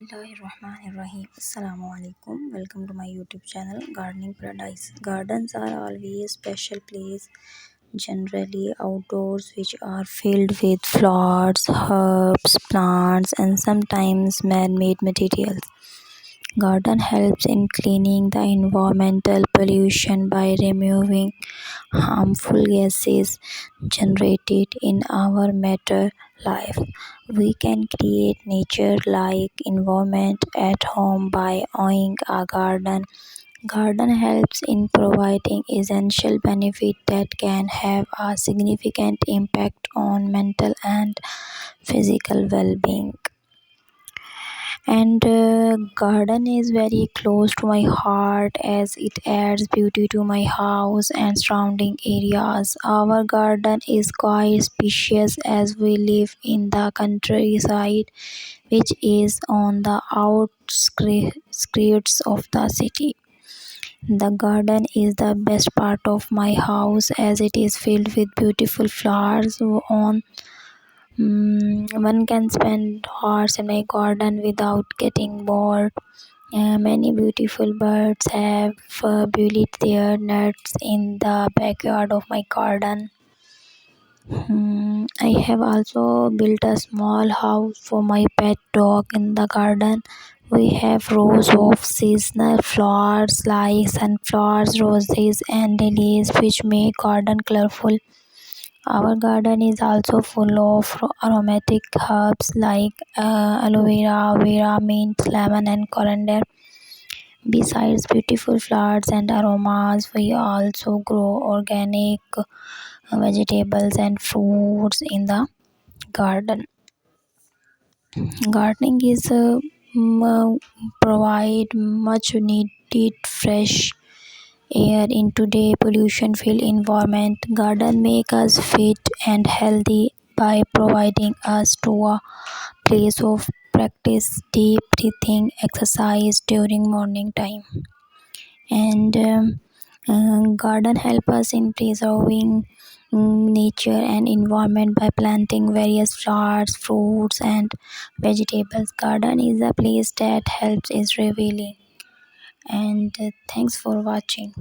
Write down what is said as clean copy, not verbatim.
Bismillahirrahmanirrahim. Assalamu alaikum. Welcome to my YouTube channel Gardening Paradise. Gardens are always special place, generally outdoors, which are filled with flowers, herbs, plants, and sometimes man-made materials. Garden helps in cleaning the environmental pollution by removing harmful gases generated in our matter life. We can create nature like environment at home by owning a garden. Garden helps in providing essential benefit that can have a significant impact on mental and physical well-being. And garden is very close to my heart as it adds beauty to my house and surrounding areas. Our garden is quite spacious as we live in the countryside, which is on the outskirts of the city. The garden is the best part of my house as it is filled with beautiful flowers. One can spend hours in my garden without getting bored. Many beautiful birds have built their nests in the backyard of my garden. I have also built a small house for my pet dog in the garden. We have rows of seasonal flowers like sunflowers, roses, and lilies, which make garden colorful. Our garden is also full of aromatic herbs like aloe vera, mint, lemon, and coriander. Besides beautiful flowers and aromas, we also grow organic vegetables and fruits in the garden. Gardening is provide much needed fresh air in today pollution filled environment. Garden make us fit and healthy by providing us to a place of practice deep breathing exercise during morning time. And garden help us in preserving nature and environment by planting various flowers, fruits, and vegetables. Garden is a place that helps is revealing. And thanks for watching.